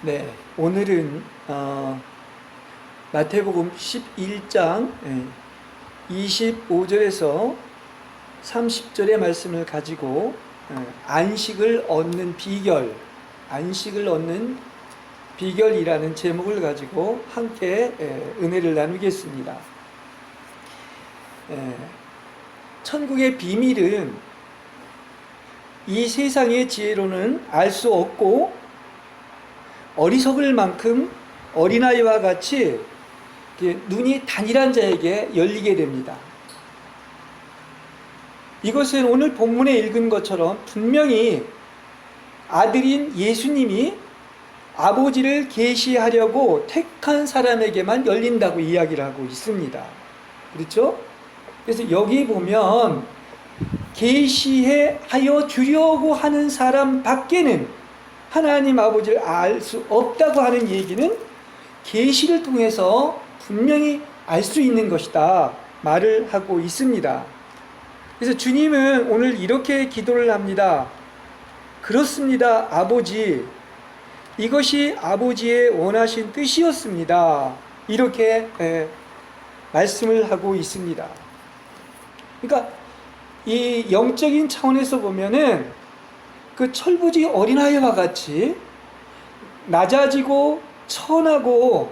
네, 오늘은 마태복음 11장 25절에서 30절의 말씀을 가지고 안식을 얻는 비결이라는 제목을 가지고 함께 은혜를 나누겠습니다. 천국의 비밀은 이 세상의 지혜로는 알 수 없고 어리석을 만큼 어린아이와 같이 눈이 단일한 자에게 열리게 됩니다. 이것은 오늘 본문에 읽은 것처럼 분명히 아들인 예수님이 아버지를 계시하려고 택한 사람에게만 열린다고 이야기를 하고 있습니다. 그렇죠? 그래서 여기 보면 계시하여 주려고 하는 사람 밖에는 하나님 아버지를 알 수 없다고 하는 얘기는 계시를 통해서 분명히 알 수 있는 것이다 말을 하고 있습니다. 그래서 주님은 오늘 이렇게 기도를 합니다. 그렇습니다, 아버지. 이것이 아버지의 원하신 뜻이었습니다. 이렇게 말씀을 하고 있습니다. 그러니까 이 영적인 차원에서 보면은 그 철부지 어린아이와 같이 낮아지고 천하고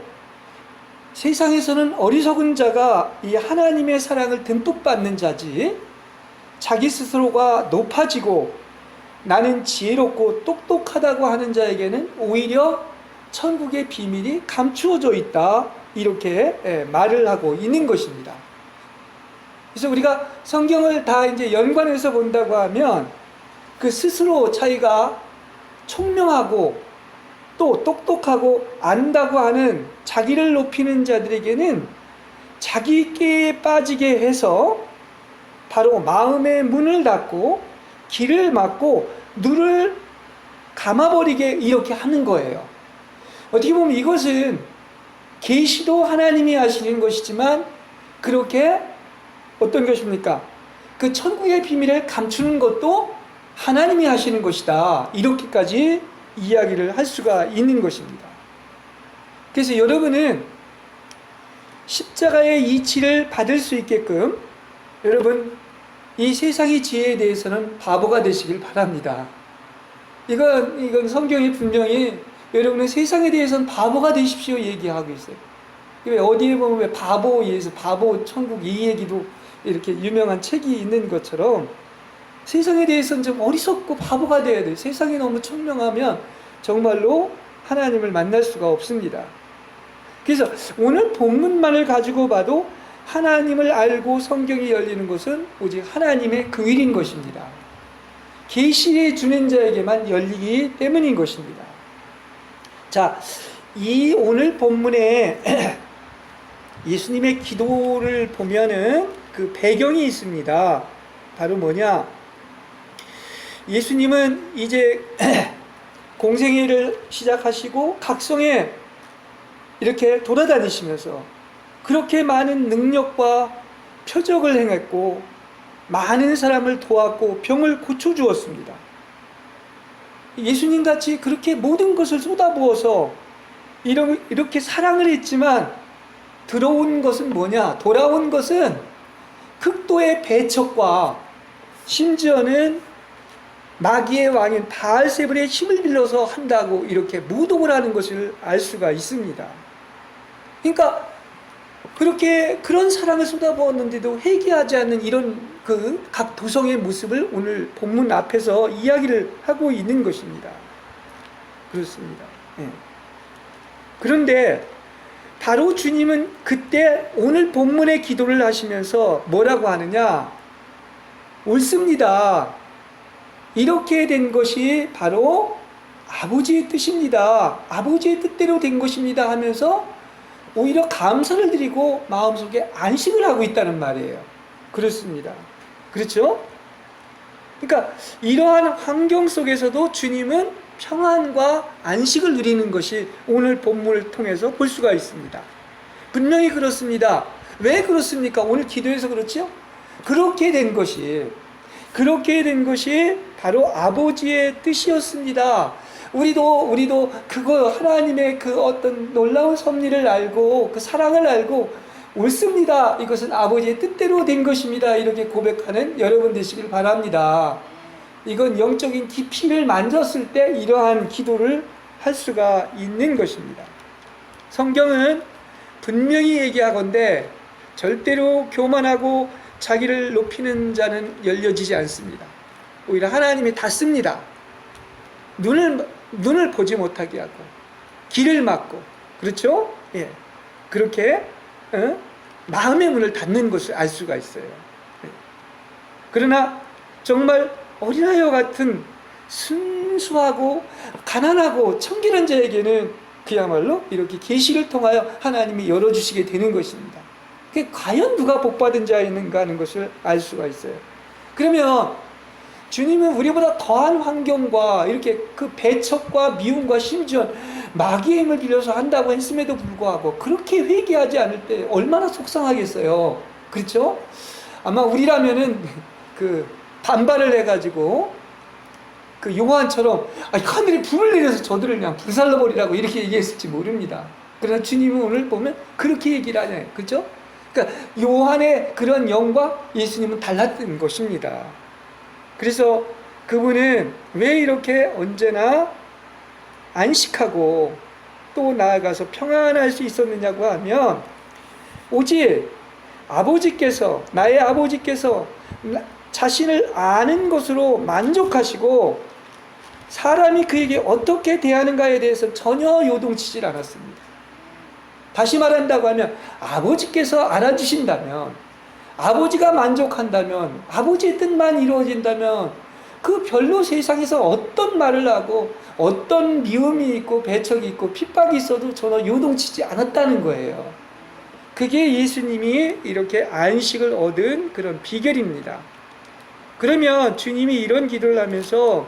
세상에서는 어리석은 자가 이 하나님의 사랑을 듬뿍 받는 자지, 자기 스스로가 높아지고 나는 지혜롭고 똑똑하다고 하는 자에게는 오히려 천국의 비밀이 감추어져 있다, 이렇게 말을 하고 있는 것입니다. 그래서 우리가 성경을 다 이제 연관해서 본다고 하면 그 스스로 자기가 총명하고 또 똑똑하고 안다고 하는 자기를 높이는 자들에게는 자기께에 빠지게 해서 바로 마음의 문을 닫고 길을 막고 눈을 감아버리게 이렇게 하는 거예요. 어떻게 보면 이것은 계시도 하나님이 하시는 것이지만 그렇게 어떤 것입니까? 그 천국의 비밀을 감추는 것도 하나님이 하시는 것이다, 이렇게까지 이야기를 할 수가 있는 것입니다. 그래서 여러분은 십자가의 이치를 받을 수 있게끔 여러분 이 세상의 지혜에 대해서는 바보가 되시길 바랍니다. 이건 성경이 분명히 여러분은 세상에 대해서는 바보가 되십시오 얘기하고 있어요. 왜 어디에 보면 왜 바보에서 바보 천국 이 얘기도 이렇게 유명한 책이 있는 것처럼 세상에 대해서는 좀 어리석고 바보가 돼야 돼요. 세상이 너무 청명하면 정말로 하나님을 만날 수가 없습니다. 그래서 오늘 본문만을 가지고 봐도 하나님을 알고 성경이 열리는 것은 오직 하나님의 그 일인 것입니다. 계시해 주는 자에게만 열리기 때문인 것입니다. 자, 이 오늘 본문에 예수님의 기도를 보면은 그 배경이 있습니다. 바로 뭐냐? 예수님은 이제 공생애를 시작하시고 각성에 이렇게 돌아다니시면서 그렇게 많은 능력과 표적을 행했고 많은 사람을 도왔고 병을 고쳐주었습니다. 예수님같이 그렇게 모든 것을 쏟아부어서 이렇게 사랑을 했지만 돌아온 것은 극도의 배척과 심지어는 마귀의 왕인 바알세불의 힘을 빌려서 한다고 이렇게 모독을 하는 것을 알 수가 있습니다. 그러니까 그런 사랑을 쏟아부었는데도 회개하지 않는 이런 그 각 도성의 모습을 오늘 본문 앞에서 이야기를 하고 있는 것입니다. 그렇습니다. 그런데 바로 주님은 그때 오늘 본문의 기도를 하시면서 뭐라고 하느냐? 옳습니다. 이렇게 된 것이 바로 아버지의 뜻입니다. 아버지의 뜻대로 된 것입니다 하면서 오히려 감사를 드리고 마음속에 안식을 하고 있다는 말이에요. 그렇습니다. 그렇죠? 그러니까 이러한 환경 속에서도 주님은 평안과 안식을 누리는 것이 오늘 본문을 통해서 볼 수가 있습니다. 분명히 그렇습니다. 왜 그렇습니까? 오늘 기도해서 그렇죠? 그렇게 된 것이 바로 아버지의 뜻이었습니다. 우리도 그거 하나님의 그 어떤 놀라운 섭리를 알고 그 사랑을 알고 옳습니다. 이것은 아버지의 뜻대로 된 것입니다. 이렇게 고백하는 여러분 되시길 바랍니다. 이건 영적인 깊이를 만졌을 때 이러한 기도를 할 수가 있는 것입니다. 성경은 분명히 얘기하건대 절대로 교만하고 자기를 높이는 자는 열려지지 않습니다. 오히려 하나님이 닫습니다. 눈을 보지 못하게 하고 길을 막고, 그렇죠? 예, 그렇게 마음의 문을 닫는 것을 알 수가 있어요. 예. 그러나 정말 어린아이와 같은 순수하고 가난하고 청결한 자에게는 그야말로 이렇게 계시를 통하여 하나님이 열어주시게 되는 것입니다. 과연 누가 복받은 자인가 하는 것을 알 수가 있어요. 그러면 주님은 우리보다 더한 환경과 이렇게 그 배척과 미움과 심지어 마귀의 힘을 빌려서 한다고 했음에도 불구하고 그렇게 회개하지 않을 때 얼마나 속상하겠어요. 그렇죠? 아마 우리라면은 그 반발을 해가지고 그 요한처럼 하늘에 불을 내려서 저들을 그냥 불살라버리라고 이렇게 얘기했을지 모릅니다. 그러나 주님은 오늘 보면 그렇게 얘기를 하잖아요. 그렇죠? 그러니까 요한의 그런 영과 예수님은 달랐던 것입니다. 그래서 그분은 왜 이렇게 언제나 안식하고 또 나아가서 평안할 수 있었느냐고 하면 오직 나의 아버지께서 자신을 아는 것으로 만족하시고 사람이 그에게 어떻게 대하는가에 대해서 전혀 요동치질 않았습니다. 다시 말한다고 하면 아버지께서 알아주신다면, 아버지가 만족한다면, 아버지의 뜻만 이루어진다면 그 별로 세상에서 어떤 말을 하고 어떤 미움이 있고 배척이 있고 핍박이 있어도 전혀 요동치지 않았다는 거예요. 그게 예수님이 이렇게 안식을 얻은 그런 비결입니다. 그러면 주님이 이런 기도를 하면서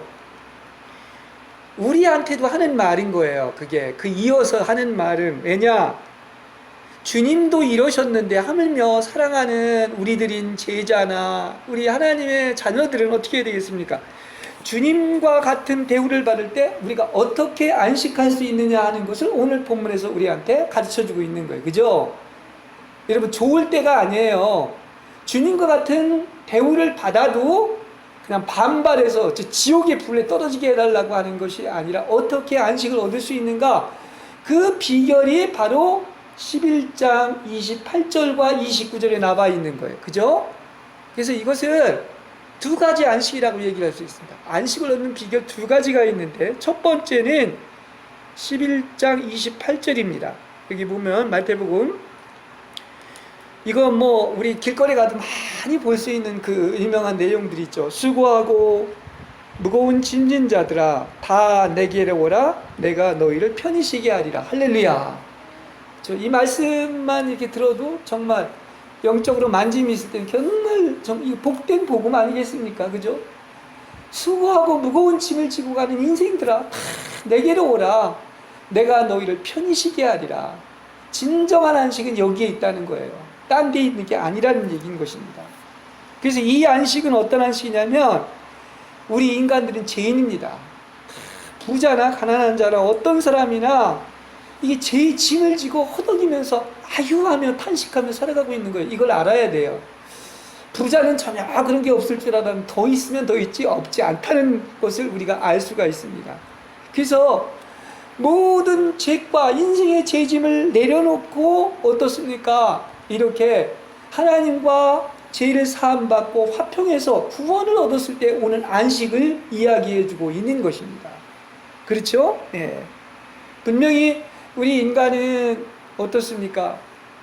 우리한테도 하는 말인 거예요. 그게 이어서 하는 말은, 왜냐? 주님도 이러셨는데 하물며 사랑하는 우리들인 제자나 우리 하나님의 자녀들은 어떻게 해야 되겠습니까? 주님과 같은 대우를 받을 때 우리가 어떻게 안식할 수 있느냐 하는 것을 오늘 본문에서 우리한테 가르쳐주고 있는 거예요. 그죠? 여러분, 좋을 때가 아니에요. 주님과 같은 대우를 받아도 그냥 반발해서 지옥의 불에 떨어지게 해달라고 하는 것이 아니라 어떻게 안식을 얻을 수 있는가? 그 비결이 바로 11장 28절과 29절에 나와 있는 거예요. 그죠? 그래서 이것을 두 가지 안식이라고 얘기할 수 있습니다. 안식을 얻는 비결 두 가지가 있는데 첫 번째는 11장 28절입니다. 여기 보면 마태복음, 이거 우리 길거리 가도 많이 볼 수 있는 그 유명한 내용들이 있죠. 수고하고 무거운 짐진 자들아 다 내게로 오라, 내가 너희를 편히 쉬게 하리라. 할렐루야. 이 말씀만 이렇게 들어도 정말 영적으로 만짐이 있을 때는 정말 이 복된 복음 아니겠습니까? 그죠? 수고하고 무거운 짐을 지고 가는 인생들아 다 내게로 오라, 내가 너희를 편히 쉬게 하리라. 진정한 안식은 여기에 있다는 거예요. 딴 데 있는 게 아니라는 얘기인 것입니다. 그래서 이 안식은 어떤 안식이냐면, 우리 인간들은 죄인입니다. 부자나 가난한 자나 어떤 사람이나 이게 죄의 짐을 지고 허덕이면서 아유하며 탄식하며 살아가고 있는 거예요. 이걸 알아야 돼요. 부자는 전혀 그런 게 없을 줄 알았는데 더 있으면 더 있지 없지 않다는 것을 우리가 알 수가 있습니다. 그래서 모든 죄과 인생의 죄짐을 내려놓고 어떻습니까? 이렇게 하나님과 죄를 사함받고 화평해서 구원을 얻었을 때 오는 안식을 이야기해주고 있는 것입니다. 그렇죠? 네. 분명히 우리 인간은 어떻습니까?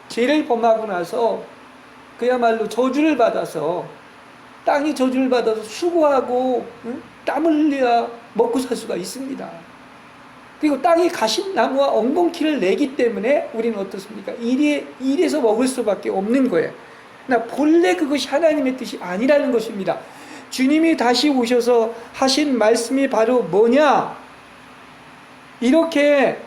죄를 범하고 나서 그야말로 저주를 받아서, 땅이 저주를 받아서 수고하고 땀을 흘려야 먹고 살 수가 있습니다. 그리고 땅이 가시나무와 엉겅퀴를 내기 때문에 우리는 어떻습니까? 일해서 먹을 수밖에 없는 거예요. 그러나 본래 그것이 하나님의 뜻이 아니라는 것입니다. 주님이 다시 오셔서 하신 말씀이 바로 뭐냐? 이렇게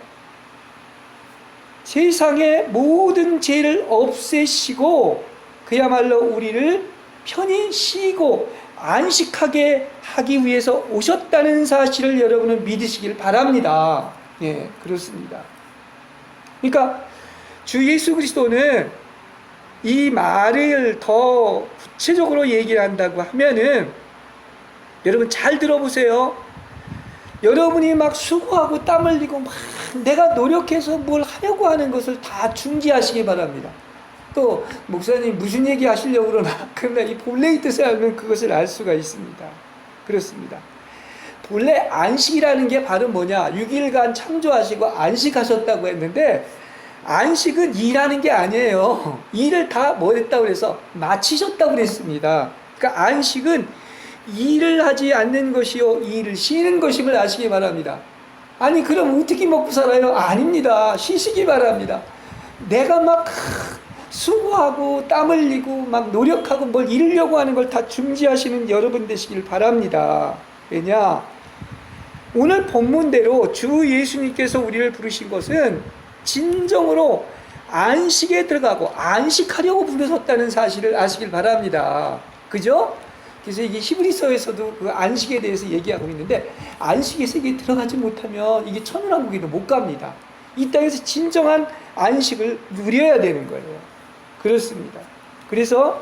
세상의 모든 죄를 없애시고 그야말로 우리를 편히 쉬고 안식하게 하기 위해서 오셨다는 사실을 여러분은 믿으시길 바랍니다. 예, 그렇습니다. 그러니까 주 예수 그리스도는 이 말을 더 구체적으로 얘기를 한다고 하면은, 여러분 잘 들어보세요. 여러분이 막 수고하고 땀 흘리고 막 내가 노력해서 뭘 하려고 하는 것을 다 중지하시기 바랍니다. 또 목사님 무슨 얘기 하시려고 그러나, 그러나 이 본래의 뜻을 알면 그것을 알 수가 있습니다. 그렇습니다. 본래 안식이라는 게 바로 뭐냐, 6일간 창조하시고 안식하셨다고 했는데, 안식은 일하는 게 아니에요. 일을 다 뭐 했다고 그래서 마치셨다고 그랬습니다. 그러니까 안식은 일을 하지 않는 것이요 일을 쉬는 것임을 아시기 바랍니다. 아니 그럼 어떻게 먹고 살아요? 아닙니다. 쉬시기 바랍니다. 내가 막 수고하고 땀 흘리고 막 노력하고 뭘 이루려고 하는 걸 다 중지하시는 여러분 되시길 바랍니다. 왜냐? 오늘 본문대로 주 예수님께서 우리를 부르신 것은 진정으로 안식에 들어가고 안식하려고 부르셨다는 사실을 아시길 바랍니다. 그죠? 그래서 이게 히브리서에서도 그 안식에 대해서 얘기하고 있는데, 안식의 세계에 들어가지 못하면 이게 천년왕국에도 못 갑니다. 이 땅에서 진정한 안식을 누려야 되는 거예요. 그렇습니다. 그래서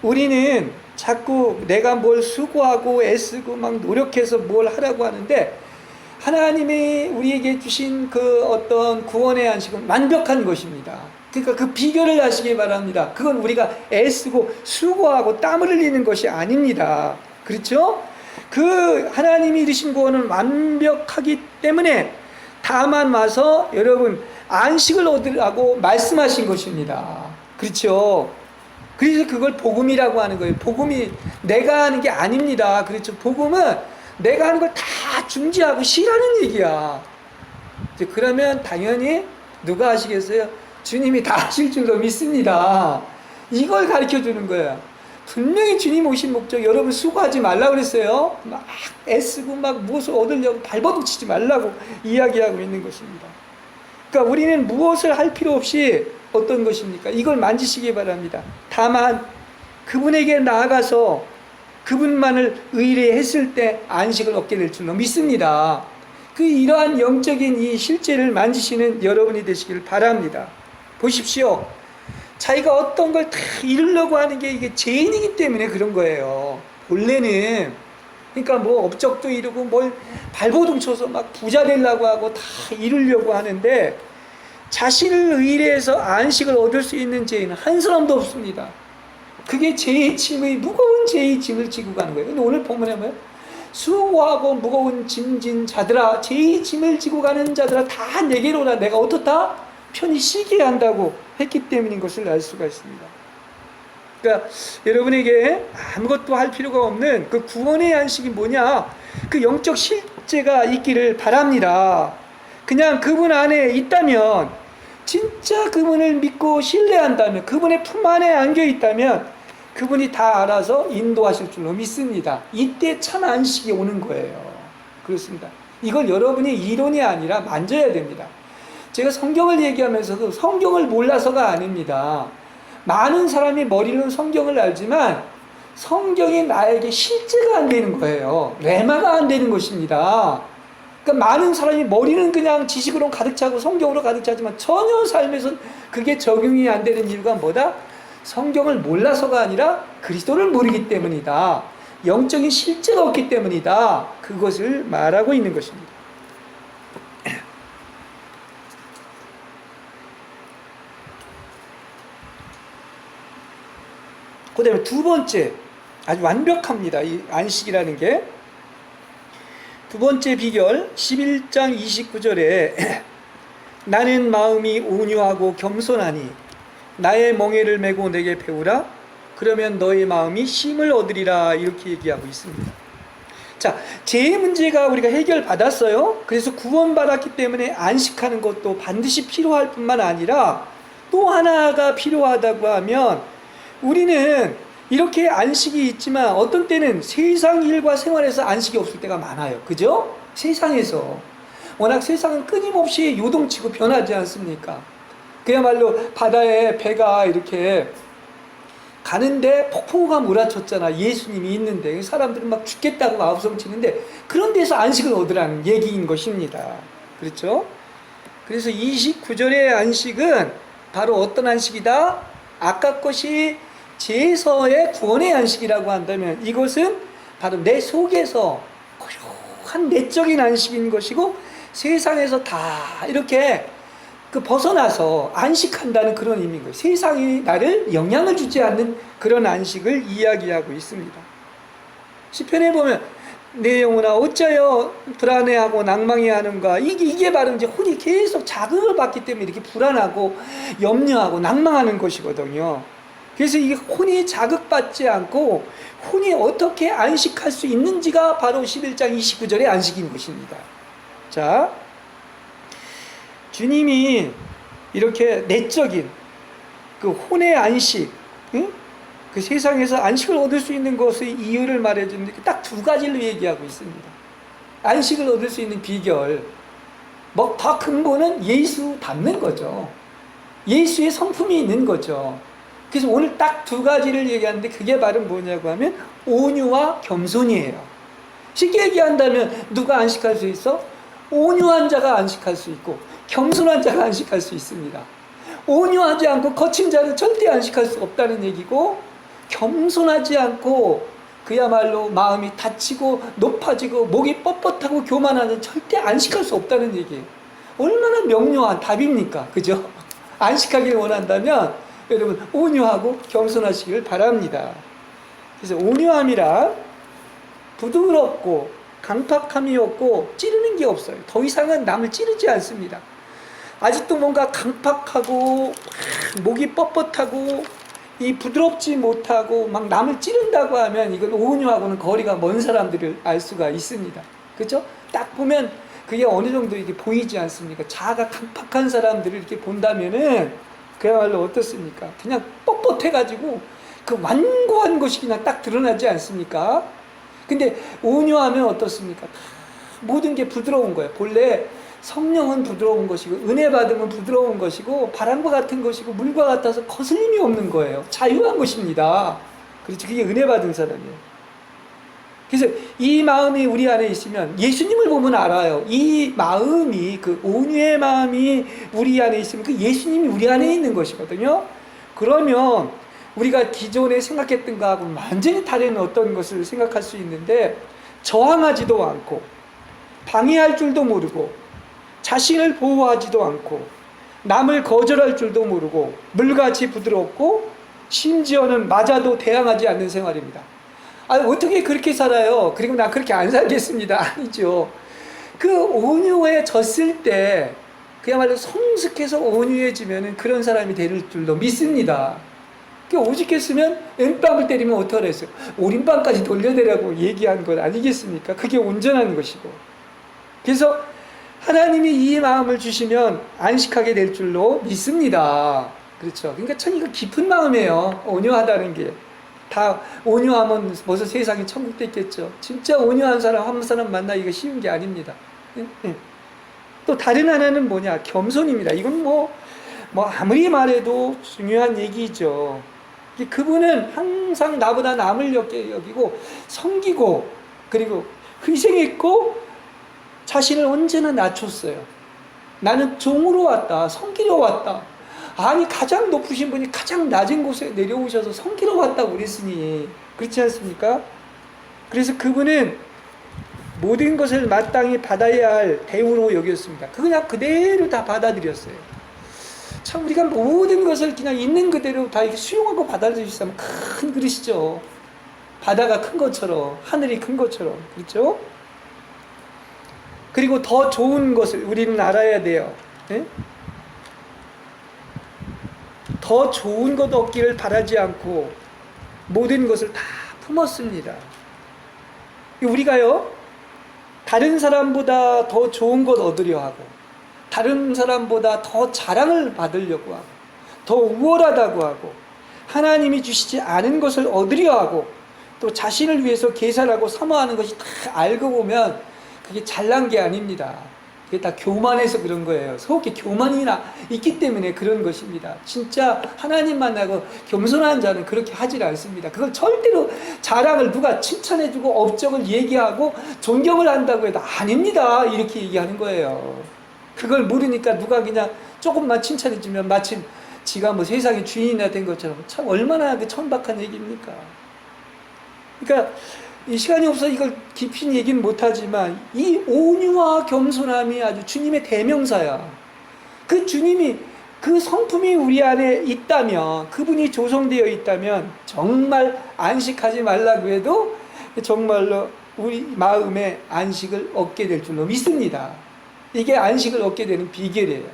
우리는 자꾸 내가 뭘 수고하고 애쓰고 막 노력해서 뭘 하라고 하는데, 하나님이 우리에게 주신 그 어떤 구원의 안식은 완벽한 것입니다. 그러니까 그 비결을 아시기 바랍니다. 그건 우리가 애쓰고 수고하고 땀을 흘리는 것이 아닙니다. 그렇죠? 그 하나님이 이루신 구원은 완벽하기 때문에 다만 와서 여러분 안식을 얻으라고 말씀하신 것입니다. 그렇죠? 그래서 그걸 복음이라고 하는 거예요. 복음이 내가 하는 게 아닙니다. 그렇죠? 복음은 내가 하는 걸 다 중지하고 쉬라는 얘기야. 그러면 당연히 누가 하시겠어요? 주님이 다 하실 줄로 믿습니다. 이걸 가르쳐 주는 거야. 분명히 주님 오신 목적, 여러분 수고하지 말라고 그랬어요. 막 애쓰고 막 무엇을 얻으려고 발버둥 치지 말라고 이야기하고 있는 것입니다. 그러니까 우리는 무엇을 할 필요 없이 어떤 것입니까? 이걸 만지시기 바랍니다. 다만 그분에게 나아가서 그분만을 의뢰했을 때 안식을 얻게 될 줄로 믿습니다. 그 이러한 영적인 이 실제를 만지시는 여러분이 되시길 바랍니다. 보십시오. 자기가 어떤 걸 다 이루려고 하는 게 이게 죄인이기 때문에 그런 거예요. 본래는. 그러니까 뭐 업적도 이루고 뭘 발버둥 쳐서 막 부자 되려고 하고 다 이루려고 하는데, 자신을 의뢰해서 안식을 얻을 수 있는 죄인은 한 사람도 없습니다. 그게 죄의 짐의, 무거운 죄의 짐을 지고 가는 거예요. 근데 오늘 본문에 뭐예요? 수고하고 무거운 짐진 자들아, 죄의 짐을 지고 가는 자들아, 다 내게로 오라. 내가 어떻다? 편히 쉬게 한다고 했기 때문인 것을 알 수가 있습니다. 그러니까 여러분에게 아무것도 할 필요가 없는 그 구원의 안식이 뭐냐? 그 영적 실제가 있기를 바랍니다. 그냥 그분 안에 있다면, 진짜 그분을 믿고 신뢰한다면, 그분의 품 안에 안겨 있다면 그분이 다 알아서 인도하실 줄로 믿습니다. 이때 참 안식이 오는 거예요. 그렇습니다. 이걸 여러분이 이론이 아니라 만져야 됩니다. 제가 성경을 얘기하면서도 성경을 몰라서가 아닙니다. 많은 사람이 머리로는 성경을 알지만 성경이 나에게 실제가 안 되는 거예요. 레마가 안 되는 것입니다. 그러니까 많은 사람이 머리는 그냥 지식으로 가득 차고 성경으로 가득 차지만 전혀 삶에서 그게 적용이 안 되는 이유가 뭐다? 성경을 몰라서가 아니라 그리스도를 모르기 때문이다. 영적인 실제가 없기 때문이다. 그것을 말하고 있는 것입니다. 그 다음에 두 번째, 아주 완벽합니다. 이 안식이라는 게. 두 번째 비결, 11장 29절에 나는 마음이 온유하고 겸손하니 나의 멍에를 메고 내게 배우라. 그러면 너의 마음이 쉼을 얻으리라. 이렇게 얘기하고 있습니다. 자, 죄의 문제가 우리가 해결받았어요. 그래서 구원받았기 때문에 안식하는 것도 반드시 필요할 뿐만 아니라 또 하나가 필요하다고 하면, 우리는 이렇게 안식이 있지만 어떤 때는 세상 일과 생활에서 안식이 없을 때가 많아요. 그죠? 세상에서. 워낙 세상은 끊임없이 요동치고 변하지 않습니까? 그야말로 바다에 배가 이렇게 가는데 폭풍우가 몰아쳤잖아. 예수님이 있는데 사람들은 막 죽겠다고 아우성치는데 그런 데서 안식을 얻으라는 얘기인 것입니다. 그렇죠? 그래서 29절의 안식은 바로 어떤 안식이다? 아까 것이 제서의 구원의 안식이라고 한다면 이것은 바로 내 속에서 고요한 내적인 안식인 것이고 세상에서 다 이렇게 벗어나서 안식한다는 그런 의미인 거예요. 세상이 나를 영향을 주지 않는 그런 안식을 이야기하고 있습니다. 시편에 보면 내 영혼아 어찌하여 불안해하고 낭망해하는가. 이게 바로 이제 혼이 계속 자극을 받기 때문에 이렇게 불안하고 염려하고 낭망하는 것이거든요. 그래서 이게 혼이 자극받지 않고 혼이 어떻게 안식할 수 있는지가 바로 11장 29절의 안식인 것입니다. 자, 주님이 이렇게 내적인 그 혼의 안식, 응? 그 세상에서 안식을 얻을 수 있는 것의 이유를 말해주는데 딱 두 가지를 얘기하고 있습니다. 안식을 얻을 수 있는 비결, 뭐 더 근본은 예수 닮는 거죠. 예수의 성품이 있는 거죠. 그래서 오늘 딱 두 가지를 얘기하는데 그게 바로 뭐냐고 하면 온유와 겸손이에요. 쉽게 얘기한다면 누가 안식할 수 있어? 온유한 자가 안식할 수 있고 겸손한 자가 안식할 수 있습니다. 온유하지 않고 거친 자는 절대 안식할 수 없다는 얘기고, 겸손하지 않고 그야말로 마음이 다치고 높아지고 목이 뻣뻣하고 교만하는 절대 안식할 수 없다는 얘기예요. 얼마나 명료한 답입니까? 그죠? 안식하기를 원한다면 여러분 온유하고 겸손하시길 바랍니다. 그래서 온유함이란 부드럽고 강팍함이 없고 찌르는 게 없어요. 더 이상은 남을 찌르지 않습니다. 아직도 뭔가 강팍하고 목이 뻣뻣하고 이 부드럽지 못하고 막 남을 찌른다고 하면 이건 온유하고는 거리가 먼 사람들을 알 수가 있습니다. 그렇죠? 딱 보면 그게 어느 정도 이게 보이지 않습니까? 자아가 강팍한 사람들을 이렇게 본다면은 그야말로 어떻습니까? 그냥 뻣뻣해가지고 그 완고한 것이 그냥 딱 드러나지 않습니까? 근데 온유하면 어떻습니까? 모든 게 부드러운 거예요. 본래 성령은 부드러운 것이고 은혜 받으면 부드러운 것이고 바람과 같은 것이고 물과 같아서 거슬림이 없는 거예요. 자유한 것입니다. 그렇죠. 그게 은혜 받은 사람이에요. 그래서 이 마음이 우리 안에 있으면 예수님을 보면 알아요. 이 마음이, 그 온유의 마음이 우리 안에 있으면 그 예수님이 우리 안에 있는 것이거든요. 그러면 우리가 기존에 생각했던 거하고 완전히 다른 어떤 것을 생각할 수 있는데, 저항하지도 않고 방해할 줄도 모르고 자신을 보호하지도 않고 남을 거절할 줄도 모르고 물같이 부드럽고 심지어는 맞아도 대항하지 않는 생활입니다. 어떻게 그렇게 살아요? 그리고 나 그렇게 안 살겠습니다. 아니죠. 그 온유해졌을 때 그야말로 성숙해서 온유해지면 그런 사람이 될 줄로 믿습니다. 오직했으면 엠빵을 때리면 어떡하라 했어요? 오림빵까지 돌려내라고 얘기한 것 아니겠습니까? 그게 온전한 것이고. 그래서 하나님이 이 마음을 주시면 안식하게 될 줄로 믿습니다. 그렇죠. 그러니까 참 이거 깊은 마음이에요. 온유하다는 게. 다 온유하면 벌써 세상이 천국 됐겠죠. 진짜 온유한 사람, 한 사람 만나기가 쉬운 게 아닙니다. 또 다른 하나는 뭐냐? 겸손입니다. 이건 뭐 아무리 말해도 중요한 얘기죠. 그분은 항상 나보다 남을 여기고 섬기고 그리고 희생했고 자신을 언제나 낮췄어요. 나는 종으로 왔다. 섬기러 왔다. 아니 가장 높으신 분이 가장 낮은 곳에 내려오셔서 섬기러 왔다고 그랬으니 그렇지 않습니까? 그래서 그분은 모든 것을 마땅히 받아야 할 대우로 여겼습니다. 그냥 그대로 다 받아들였어요. 참 우리가 모든 것을 그냥 있는 그대로 다 이렇게 수용하고 받아들일 수 있으면 큰 그릇이죠. 바다가 큰 것처럼 하늘이 큰 것처럼. 그렇죠? 그리고 더 좋은 것을 우리는 알아야 돼요. 네? 더 좋은 것 얻기를 바라지 않고 모든 것을 다 품었습니다. 우리가요, 다른 사람보다 더 좋은 것 얻으려 하고 다른 사람보다 더 자랑을 받으려고 하고 더 우월하다고 하고 하나님이 주시지 않은 것을 얻으려 하고 또 자신을 위해서 계산하고 사모하는 것이 다 알고 보면 그게 잘난 게 아닙니다. 그게 다 교만해서 그런 거예요. 속에 교만이 있기 때문에 그런 것입니다. 진짜 하나님 만나고 겸손한 자는 그렇게 하질 않습니다. 그걸 절대로 자랑을 누가 칭찬해주고 업적을 얘기하고 존경을 한다고 해도 아닙니다. 이렇게 얘기하는 거예요. 그걸 모르니까 누가 그냥 조금만 칭찬해주면 마침 지가 뭐 세상의 주인이나 된 것처럼 참 얼마나 그 천박한 얘기입니까? 그러니까 이 시간이 없어서 이걸 깊이 얘기는 못하지만 이 온유와 겸손함이 아주 주님의 대명사야. 그 주님이 그 성품이 우리 안에 있다면, 그분이 조성되어 있다면 정말 안식하지 말라고 해도 정말로 우리 마음에 안식을 얻게 될 줄로 믿습니다. 이게 안식을 얻게 되는 비결이에요.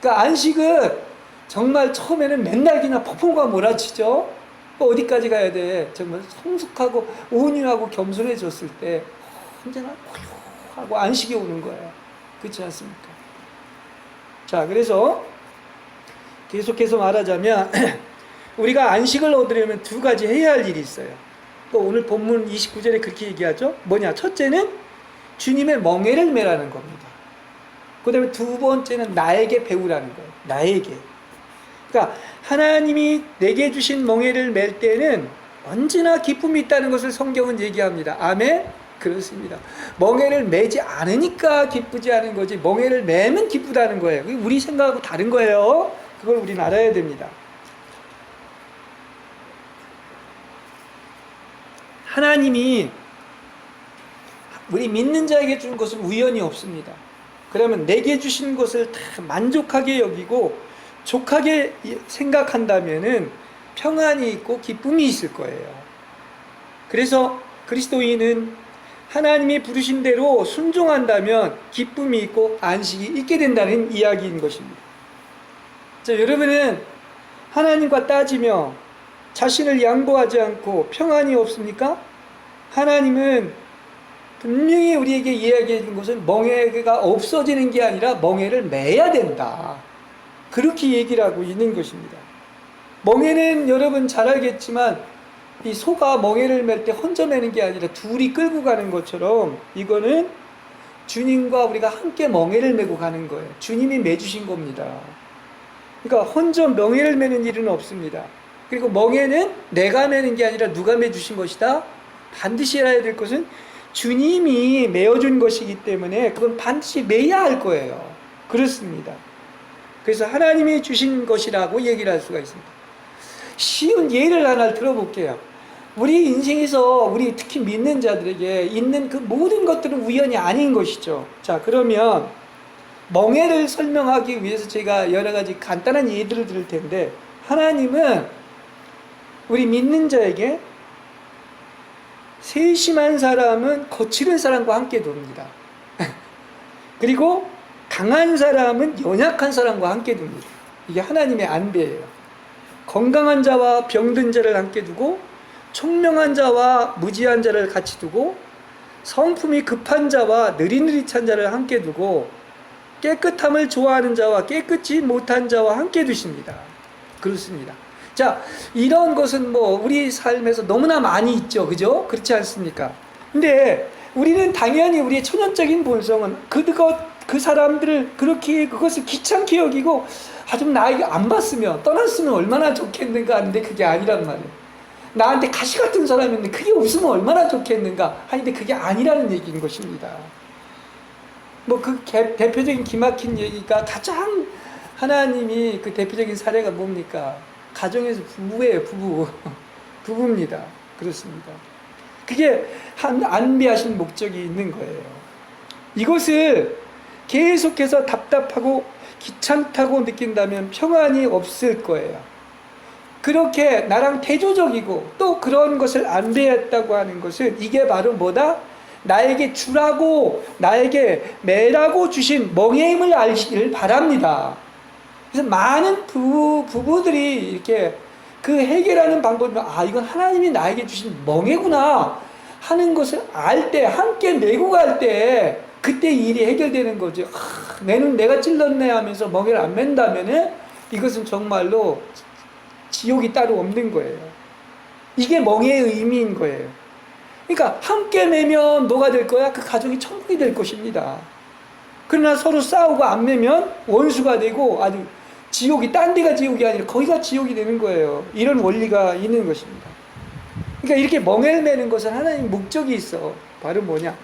그러니까 안식은 정말 처음에는 맨날 그냥 폭풍과 몰아치죠. 어디까지 가야 돼? 정말 성숙하고 온유하고 겸손해졌을 때 언제나 고요하고 안식이 오는 거예요. 그렇지 않습니까? 자, 그래서 계속해서 말하자면 우리가 안식을 얻으려면 두 가지 해야 할 일이 있어요. 또 오늘 본문 29절에 그렇게 얘기하죠. 뭐냐? 첫째는 주님의 멍에를 매라는 겁니다. 그 다음에 두 번째는 나에게 배우라는 거예요. 나에게. 그러니까 하나님이 내게 주신 멍에를 맬 때는 언제나 기쁨이 있다는 것을 성경은 얘기합니다. 아멘? 그렇습니다. 멍에를 매지 않으니까 기쁘지 않은 거지 멍에를 매면 기쁘다는 거예요. 우리 생각하고 다른 거예요. 그걸 우리는 알아야 됩니다. 하나님이 우리 믿는 자에게 준 것은 우연이 없습니다. 그러면 내게 주신 것을 다 만족하게 여기고 족하게 생각한다면은 평안이 있고 기쁨이 있을 거예요. 그래서 그리스도인은 하나님이 부르신 대로 순종한다면 기쁨이 있고 안식이 있게 된다는 이야기인 것입니다. 자, 여러분은 하나님과 따지며 자신을 양보하지 않고 평안이 없습니까? 하나님은 분명히 우리에게 이야기해 준 것은 멍에가 없어지는 게 아니라 멍에를 매야 된다. 그렇게 얘기를 하고 있는 것입니다. 멍에는 여러분 잘 알겠지만 이 소가 멍에를 맬 때 혼자 매는 게 아니라 둘이 끌고 가는 것처럼 이거는 주님과 우리가 함께 멍에를 메고 가는 거예요. 주님이 매주신 겁니다. 그러니까 혼자 멍에를 매는 일은 없습니다. 그리고 멍에는 내가 매는 게 아니라 누가 매주신 것이다. 반드시 알아야 될 것은 주님이 메어준 것이기 때문에 그건 반드시 매야 할 거예요. 그렇습니다. 그래서 하나님이 주신 것이라고 얘기를 할 수가 있습니다. 쉬운 예를 하나 들어볼게요. 우리 인생에서 우리 특히 믿는 자들에게 있는 그 모든 것들은 우연이 아닌 것이죠. 자, 그러면 멍에를 설명하기 위해서 제가 여러 가지 간단한 예들을 들을 텐데 하나님은 우리 믿는 자에게 세심한 사람은 거칠은 사람과 함께 둡니다. 그리고 강한 사람은 연약한 사람과 함께 둡니다. 이게 하나님의 안배예요. 건강한 자와 병든 자를 함께 두고 총명한 자와 무지한 자를 같이 두고 성품이 급한 자와 느릿느릿한 자를 함께 두고 깨끗함을 좋아하는 자와 깨끗이 못한 자와 함께 두십니다. 그렇습니다. 자, 이런 것은 뭐 우리 삶에서 너무나 많이 있죠. 그죠? 그렇지 않습니까? 근데 우리는 당연히 우리의 초년적인 본성은 그 사람들을 그렇게 그것을 귀찮게 여기고 좀 나에게 안 봤으면 떠났으면 얼마나 좋겠는가 하는데 그게 아니란 말이에요. 나한테 가시 같은 사람인데 그게 웃으면 얼마나 좋겠는가 하는데 그게 아니라는 얘기인 것입니다. 뭐 그 대표적인 기막힌 얘기가 가장 하나님이 그 대표적인 사례가 뭡니까? 가정에서 부부예요. 부부입니다. 그렇습니다. 그게 안배하신 목적이 있는 거예요. 이것을 계속해서 답답하고 귀찮다고 느낀다면 평안이 없을 거예요. 그렇게 나랑 태조적이고 또 그런 것을 안배했다고 하는 것은 이게 바로 뭐다? 나에게 주라고 나에게 매라고 주신 멍에임을 알시기를 바랍니다. 그래서 많은 부부들이 이렇게 그 해결하는 방법이 이건 하나님이 나에게 주신 멍에구나 하는 것을 알 때 함께 메고 갈 때 그때 일이 해결되는 거죠. 내 눈 내가 찔렀네 하면서 멍에를 안 맨다면은 이것은 정말로 지옥이 따로 없는 거예요. 이게 멍에의 의미인 거예요. 그러니까 함께 매면 뭐가 될 거야? 그 가정이 천국이 될 것입니다. 그러나 서로 싸우고 안 매면 원수가 되고 아주 지옥이, 딴 데가 지옥이 아니라 거기가 지옥이 되는 거예요. 이런 원리가 있는 것입니다. 그러니까 이렇게 멍해를 매는 것은 하나님 목적이 있어. 바로 뭐냐?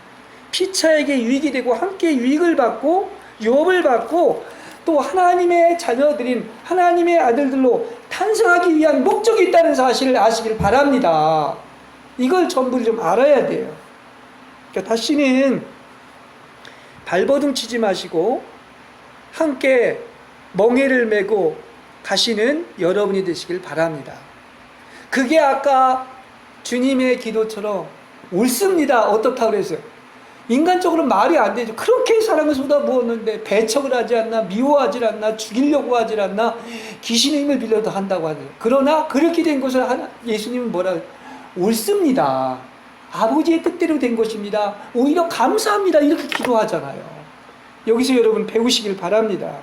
피차에게 유익이 되고 함께 유익을 받고 유업을 받고 또 하나님의 자녀들인 하나님의 아들들로 탄생하기 위한 목적이 있다는 사실을 아시길 바랍니다. 이걸 전부 좀 알아야 돼요. 그러니까 다시는 발버둥 치지 마시고 함께 멍해를 메고 가시는 여러분이 되시길 바랍니다. 그게 아까 주님의 기도처럼 옳습니다. 어떻다고 그랬어요? 인간적으로 말이 안 되죠. 그렇게 사랑을 쏟아부었는데 배척을 하지 않나, 미워하지 않나, 죽이려고 하지 않나, 귀신의 힘을 빌려도 한다고 하네요. 그러나 그렇게 된 것을 예수님은 뭐라 그래요? 옳습니다. 아버지의 뜻대로 된 것입니다. 오히려 감사합니다. 이렇게 기도하잖아요. 여기서 여러분 배우시길 바랍니다.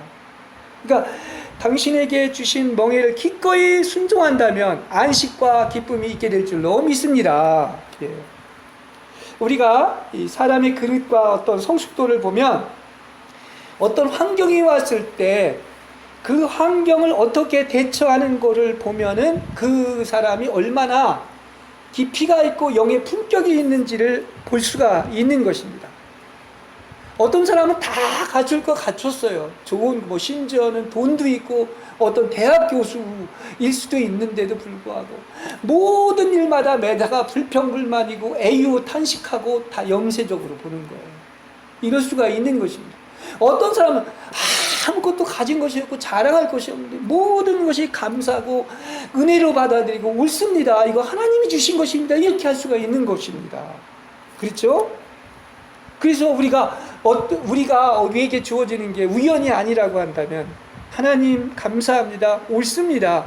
그러니까 당신에게 주신 멍에를 기꺼이 순종한다면 안식과 기쁨이 있게 될 줄로 믿습니다. 예. 우리가 이 사람의 그릇과 어떤 성숙도를 보면 어떤 환경이 왔을 때 그 환경을 어떻게 대처하는 것을 보면은 그 사람이 얼마나 깊이가 있고 영의 품격이 있는지를 볼 수가 있는 것입니다. 어떤 사람은 다 갖출 거 갖췄어요. 좋은, 심지어는 돈도 있고 어떤 대학 교수일 수도 있는데도 불구하고 모든 일마다 매다가 불평불만이고 애유탄식하고 다 염세적으로 보는 거예요. 이럴 수가 있는 것입니다. 어떤 사람은 아무것도 가진 것이 없고 자랑할 것이 없는데 모든 것이 감사하고 은혜로 받아들이고 옳습니다. 이거 하나님이 주신 것입니다. 이렇게 할 수가 있는 것입니다. 그렇죠? 그래서 우리가 우리에게 주어지는 게 우연이 아니라고 한다면 하나님 감사합니다. 옳습니다.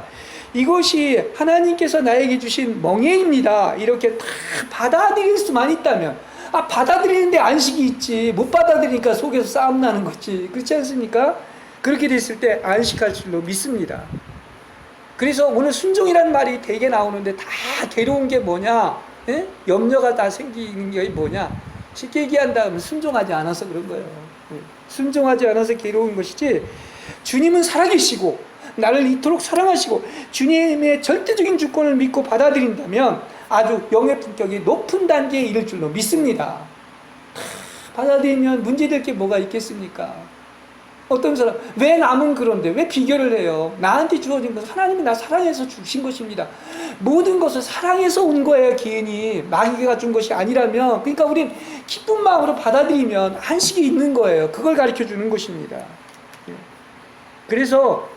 이것이 하나님께서 나에게 주신 멍에입니다. 이렇게 다 받아들일 수만 있다면 받아들이는데 안식이 있지 못 받아들이니까 속에서 싸움 나는 거지. 그렇지 않습니까? 그렇게 됐을 때 안식할 줄로 믿습니다. 그래서 오늘 순종이라는 말이 되게 나오는데 다 괴로운 게 뭐냐? 예? 염려가 다 생기는 게 뭐냐? 쉽게 얘기한다면 순종하지 않아서 그런 거예요. 순종하지 않아서 괴로운 것이지 주님은 살아계시고 나를 이토록 사랑하시고 주님의 절대적인 주권을 믿고 받아들인다면 아주 영의 품격이 높은 단계에 이를 줄로 믿습니다. 받아들이면 문제될 게 뭐가 있겠습니까? 어떤 사람 왜 남은 그런데 왜 비교를 해요? 나한테 주어진 것은 하나님이 나 사랑해서 주신 것입니다. 모든 것을 사랑해서 온 거예요. 기인이 마귀가 준 것이 아니라면. 그러니까 우린 기쁜 마음으로 받아들이면 안식이 있는 거예요. 그걸 가르쳐 주는 것입니다. 그래서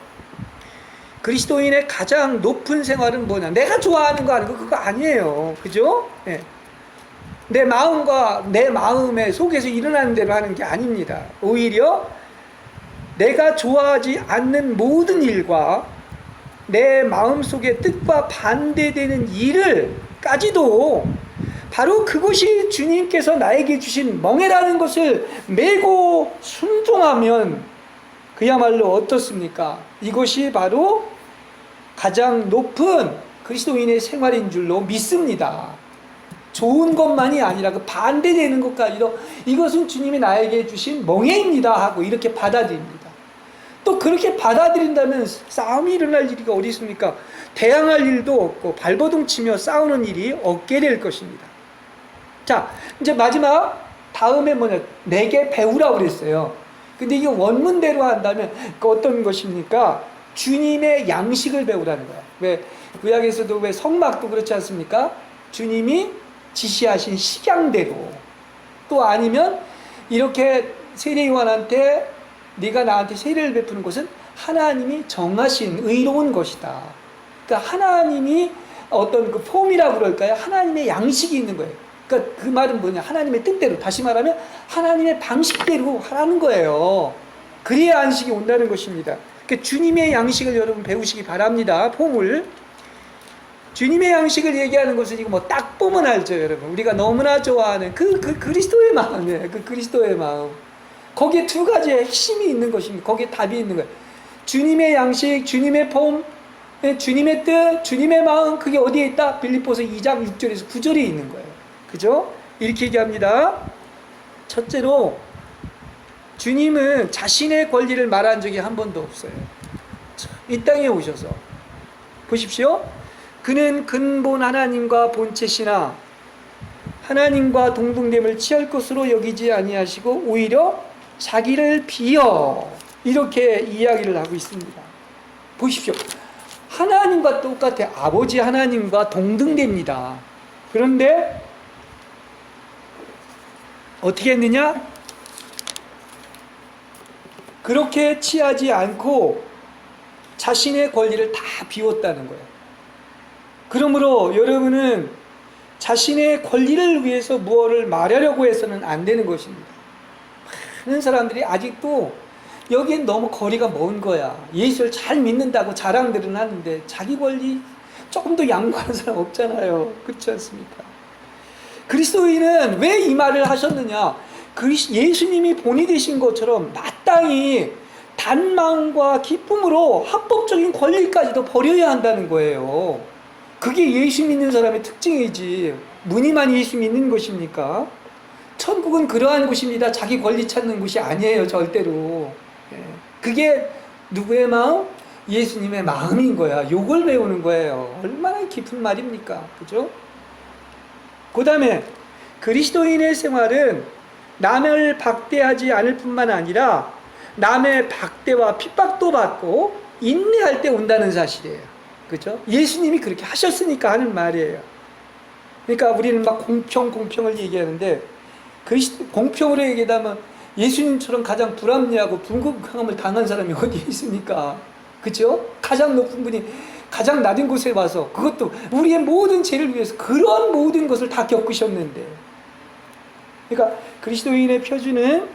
그리스도인의 가장 높은 생활은 뭐냐? 내가 좋아하는 거 아니고 그거 아니에요. 그죠? 네. 내 마음과 내 마음의 속에서 일어나는 대로 하는 게 아닙니다. 오히려 내가 좋아하지 않는 모든 일과 내 마음속의 뜻과 반대되는 일을까지도 바로 그것이 주님께서 나에게 주신 멍에라는 것을 메고 순종하면 그야말로 어떻습니까? 이것이 바로 가장 높은 그리스도인의 생활인 줄로 믿습니다. 좋은 것만이 아니라 그 반대되는 것까지도 이것은 주님이 나에게 주신 멍에입니다 하고 이렇게 받아들입니다. 또 그렇게 받아들인다면 싸움이 일어날 일이 어디 있습니까? 대항할 일도 없고 발버둥 치며 싸우는 일이 없게 될 것입니다. 자, 이제 마지막 다음에 뭐냐? 내게 배우라고 그랬어요. 근데 이게 원문대로 한다면 그 어떤 것입니까? 주님의 양식을 배우라는 거야. 왜 구약에서도 왜 성막도 그렇지 않습니까? 주님이 지시하신 식양대로. 또 아니면 이렇게 세례요한한테 네가 나한테 세례를 베푸는 것은 하나님이 정하신 의로운 것이다. 그러니까 하나님이 어떤 그 폼이라고 그럴까요? 하나님의 양식이 있는 거예요. 그러니까 그 말은 뭐냐? 하나님의 뜻대로, 다시 말하면 하나님의 방식대로 하라는 거예요. 그래야 안식이 온다는 것입니다. 그러니까 주님의 양식을 여러분 배우시기 바랍니다. 폼을. 주님의 양식을 얘기하는 것은 이거 뭐 딱 보면 알죠, 여러분. 우리가 너무나 좋아하는 그 그리스도의 마음이에요. 그 그리스도의 마음. 거기에 두 가지의 핵심이 있는 것입니다. 거기에 답이 있는 거예요. 주님의 양식, 주님의 폼, 주님의 뜻, 주님의 마음. 그게 어디에 있다? 빌립보서 2장 6절에서 9절에 있는 거예요. 그죠? 이렇게 얘기합니다. 첫째로 주님은 자신의 권리를 말한 적이 한 번도 없어요. 이 땅에 오셔서 보십시오. 그는 근본 하나님과 본체시나 하나님과 동등됨을 취할 것으로 여기지 아니하시고 오히려 자기를 비어 이렇게 이야기를 하고 있습니다. 보십시오. 하나님과 똑같아. 아버지 하나님과 동등됩니다. 그런데 어떻게 했느냐? 그렇게 취하지 않고 자신의 권리를 다 비웠다는 거예요. 그러므로 여러분은 자신의 권리를 위해서 무엇을 말하려고 해서는 안 되는 것입니다. 많은 사람들이 아직도 여기엔 너무 거리가 먼 거야. 예수를 잘 믿는다고 자랑들은 하는데 자기 권리 조금 더 양보하는 사람 없잖아요. 그렇지 않습니까? 그리스도인은 왜 이 말을 하셨느냐? 예수님이 본이 되신 것처럼 마땅히 단마음과 기쁨으로 합법적인 권리까지도 버려야 한다는 거예요. 그게 예수 믿는 사람의 특징이지 무늬만 예수 믿는 것입니까? 천국은 그러한 곳입니다. 자기 권리 찾는 곳이 아니에요. 절대로. 그게 누구의 마음? 예수님의 마음인 거야. 요걸 배우는 거예요. 얼마나 깊은 말입니까? 그죠? 그 다음에 그리스도인의 생활은 남을 박대하지 않을 뿐만 아니라 남의 박대와 핍박도 받고 인내할 때 온다는 사실이에요. 그죠? 예수님이 그렇게 하셨으니까 하는 말이에요. 그러니까 우리는 막 공평을 얘기하는데 공평으로 얘기하면 예수님처럼 가장 불합리하고 불공평함을 당한 사람이 어디 있습니까? 그죠? 가장 높은 분이 가장 낮은 곳에 와서 그것도 우리의 모든 죄를 위해서 그런 모든 것을 다 겪으셨는데, 그러니까 그리스도인의 표준은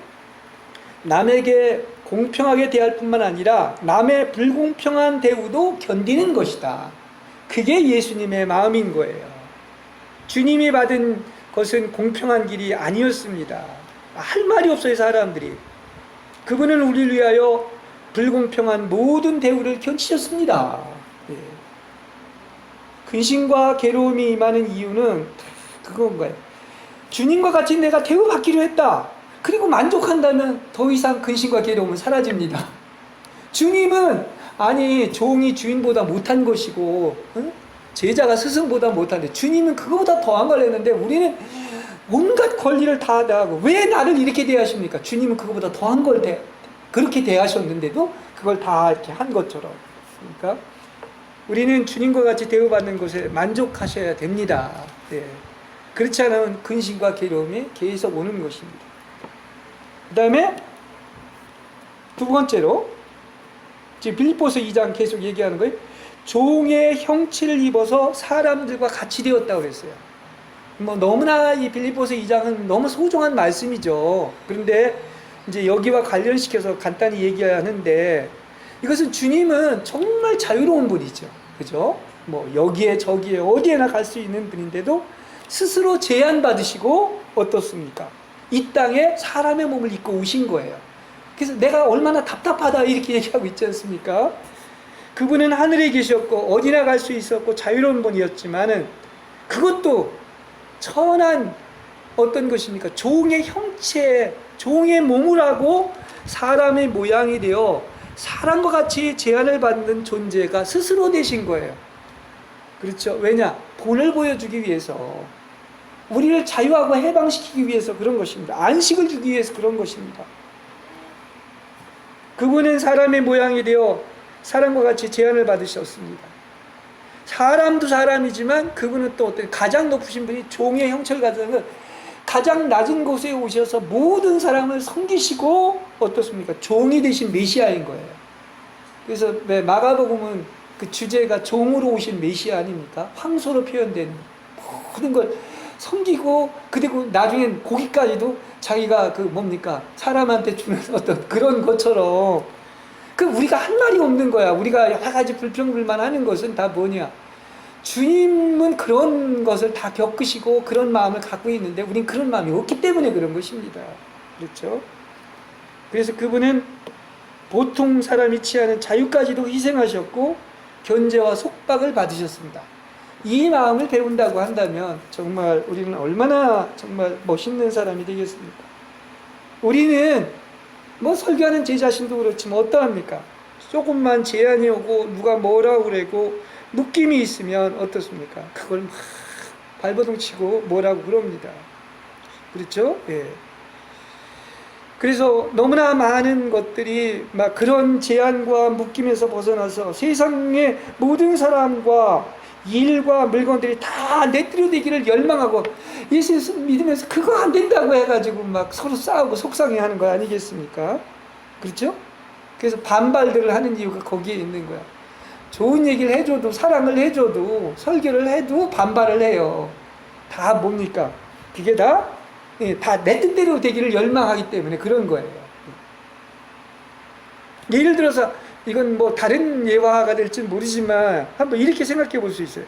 남에게 공평하게 대할 뿐만 아니라 남의 불공평한 대우도 견디는 것이다. 그게 예수님의 마음인 거예요. 주님이 받은 것은 공평한 길이 아니었습니다. 할 말이 없어요, 사람들이. 그분은 우리를 위하여 불공평한 모든 대우를 견디셨습니다. 예. 근심과 괴로움이 임하는 이유는 그건 거예요. 주님과 같이 내가 대우받기로 했다. 그리고 만족한다면 더 이상 근심과 괴로움은 사라집니다. 주님은 아니 종이 주인보다 못한 것이고 제자가 스승보다 못한데 주님은 그거보다 더한 걸 했는데 우리는 온갖 권리를 다 하고 왜 나를 이렇게 대하십니까? 주님은 그거보다 더한 걸 그렇게 대하셨는데도 그걸 다 이렇게 한 것처럼. 그러니까 우리는 주님과 같이 대우받는 것에 만족하셔야 됩니다. 네. 그렇지 않으면 근심과 괴로움이 계속 오는 것입니다. 그 다음에 두 번째로 지금 빌립보서 2장 계속 얘기하는 거예요. 종의 형체를 입어서 사람들과 같이 되었다고 그랬어요. 뭐 너무나 이 빌립보서 2장은 너무 소중한 말씀이죠. 그런데 이제 여기와 관련시켜서 간단히 얘기하는데 이것은 주님은 정말 자유로운 분이죠. 그죠? 뭐 여기에 저기에 어디에나 갈 수 있는 분인데도 스스로 제한받으시고 어떻습니까? 이 땅에 사람의 몸을 입고 오신 거예요. 그래서 내가 얼마나 답답하다 이렇게 얘기하고 있지 않습니까? 그분은 하늘에 계셨고 어디나 갈 수 있었고 자유로운 분이었지만은 그것도 천한 어떤 것입니까? 종의 형체, 종의 몸을 하고 사람의 모양이 되어 사람과 같이 제한을 받는 존재가 스스로 되신 거예요. 그렇죠? 왜냐? 본을 보여주기 위해서, 우리를 자유하고 해방시키기 위해서 그런 것입니다. 안식을 주기 위해서 그런 것입니다. 그분은 사람의 모양이 되어 사람과 같이 제한을 받으셨습니다. 사람도 사람이지만 그분은 또 어떤 가장 높으신 분이 종의 형체를 가져서 가장 낮은 곳에 오셔서 모든 사람을 섬기시고 어떻습니까? 종이 되신 메시아인 거예요. 그래서 왜 마가복음은 그 주제가 종으로 오신 메시아 아닙니까? 황소로 표현된 모든 걸 섬기고 그리고 나중엔 고기까지도 자기가 그 뭡니까? 사람한테 주는 어떤 그런 것처럼 그 우리가 할 말이 없는 거야. 우리가 여러 가지 불평불만 하는 것은 다 뭐냐? 주님은 그런 것을 다 겪으시고 그런 마음을 갖고 있는데 우린 그런 마음이 없기 때문에 그런 것입니다. 그렇죠? 그래서 그분은 보통 사람이 취하는 자유까지도 희생하셨고 견제와 속박을 받으셨습니다. 이 마음을 배운다고 한다면 정말 우리는 얼마나 정말 멋있는 사람이 되겠습니까? 우리는 뭐 설교하는 제 자신도 그렇지만 어떠합니까? 조금만 제안이 오고 누가 뭐라고 그러고 묶임이 있으면 어떻습니까? 그걸 막 발버둥 치고 뭐라고 그럽니다. 그렇죠? 예. 그래서 너무나 많은 것들이 막 그런 제한과 묶임에서 벗어나서 세상의 모든 사람과 일과 물건들이 다 내뜨려되기를 열망하고 예수 믿으면서 그거 안 된다고 해가지고 막 서로 싸우고 속상해하는 거 아니겠습니까? 그렇죠? 그래서 반발들을 하는 이유가 거기에 있는 거야. 좋은 얘기를 해줘도, 사랑을 해줘도, 설교를 해도 반발을 해요. 다 뭡니까? 그게 다 내 뜻대로 되기를 열망하기 때문에 그런 거예요. 예를 들어서 이건 뭐 다른 예화가 될지 모르지만 한번 이렇게 생각해 볼 수 있어요.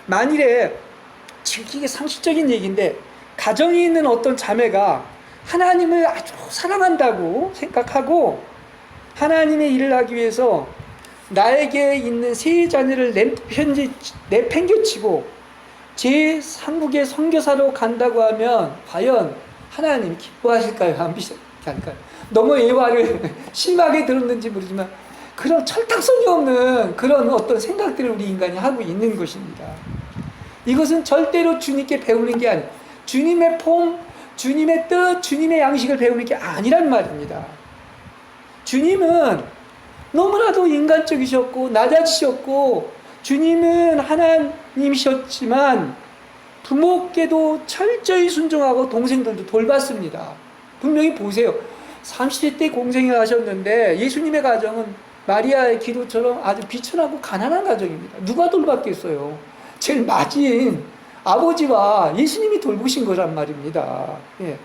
만일에 지금 이게 상식적인 얘기인데 가정에 있는 어떤 자매가 하나님을 아주 사랑한다고 생각하고 하나님의 일을 하기 위해서 나에게 있는 세 자녀를 내팽개치고 제3국의 선교사로 간다고 하면 과연 하나님 기뻐하실까요? 안 기뻐하실까요? 너무 예화를 심하게 들었는지 모르지만 그런 철딱선이 없는 그런 어떤 생각들을 우리 인간이 하고 있는 것입니다. 이것은 절대로 주님께 배우는 게 아니에요. 주님의 폼, 주님의 뜻, 주님의 양식을 배우는 게 아니란 말입니다. 주님은 너무나도 인간적이셨고 낮아지셨고 주님은 하나님이셨지만 부모께도 철저히 순종하고 동생들도 돌봤습니다. 분명히 보세요. 30대 때 공생을 하셨는데 예수님의 가정은 마리아의 기도처럼 아주 비천하고 가난한 가정입니다. 누가 돌봤겠어요? 제일 맞이인 아버지와 예수님이 돌보신 거란 말입니다. 예.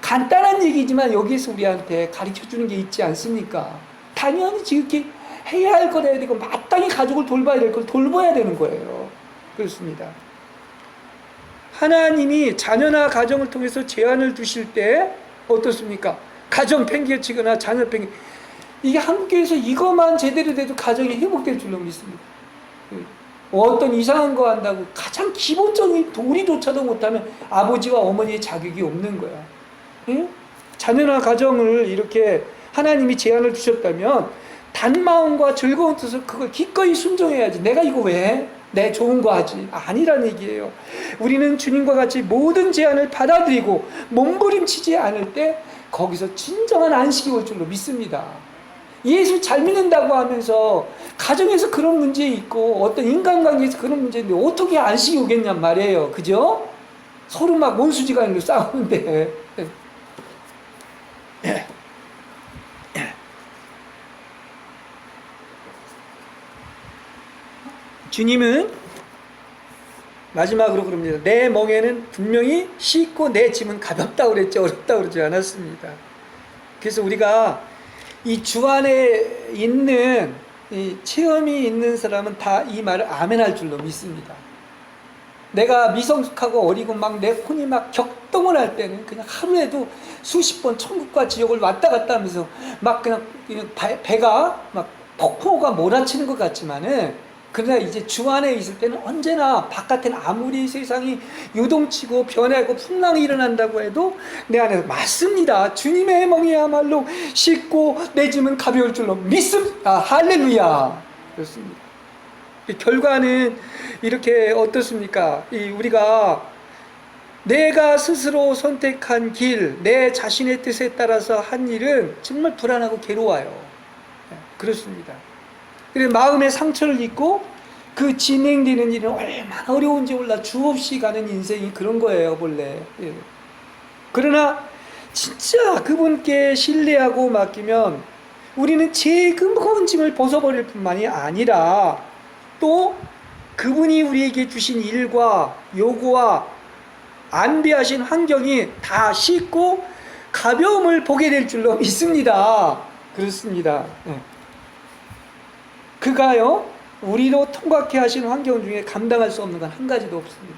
간단한 얘기지만 여기에서 우리한테 가르쳐주는 게 있지 않습니까? 당연히 지극히 해야 할 걸 해야 되고 마땅히 가족을 돌봐야 될 걸 돌봐야 되는 거예요. 그렇습니다. 하나님이 자녀나 가정을 통해서 제한을 두실 때 어떻습니까? 가정 팽개치거나 자녀 팽개 이게 한국에서 이것만 제대로 돼도 가정이 회복될 줄로 믿습니다. 어떤 이상한 거 한다고 가장 기본적인 도리조차도 못하면 아버지와 어머니의 자격이 없는 거야. 응? 자녀나 가정을 이렇게 하나님이 제한을 주셨다면 단마음과 즐거운 뜻을 그걸 기꺼이 순종해야지. 내가 이거 왜? 내 좋은 거 하지. 아니란 얘기예요. 우리는 주님과 같이 모든 제한을 받아들이고 몸부림치지 않을 때 거기서 진정한 안식이 올 줄로 믿습니다. 예수 잘 믿는다고 하면서 가정에서 그런 문제 있고 어떤 인간관계에서 그런 문제인데 어떻게 안식이 오겠냔 말이에요. 그죠? 서로 막 원수지간으로 싸우는데 주님은 마지막으로 그럽니다. 내 멍에는 분명히 쉽고 내 짐은 가볍다고 그랬지 어렵다고 그러지 않았습니다. 그래서 우리가 이 주 안에 있는 이 체험이 있는 사람은 다 이 말을 아멘할 줄로 믿습니다. 내가 미성숙하고 어리고 막 내 혼이 막 격동을 할 때는 그냥 하루에도 수십 번 천국과 지옥을 왔다 갔다 하면서 막 그냥 배가 막 폭포가 몰아치는 것 같지만은 그러나 이제 주 안에 있을 때는 언제나 바깥에는 아무리 세상이 요동치고 변하고 풍랑이 일어난다고 해도 내 안에서 맞습니다. 주님의 해몽이야말로 쉽고 내 짐은 가벼울 줄로 믿습니다. 할렐루야. 그렇습니다. 결과는 이렇게 어떻습니까? 우리가 내가 스스로 선택한 길, 내 자신의 뜻에 따라서 한 일은 정말 불안하고 괴로워요. 그렇습니다. 그래서 마음의 상처를 입고 그 진행되는 일은 얼마나 어려운지 몰라 주없이 가는 인생이 그런 거예요, 본래. 예. 그러나 진짜 그분께 신뢰하고 맡기면 우리는 제일 무거운 짐을 벗어버릴 뿐만이 아니라 또 그분이 우리에게 주신 일과 요구와 안배하신 환경이 다 쉽고 가벼움을 보게 될 줄로 믿습니다. 그렇습니다. 예. 그가요 우리로 통과케 하신 환경 중에 감당할 수 없는 건 한 가지도 없습니다.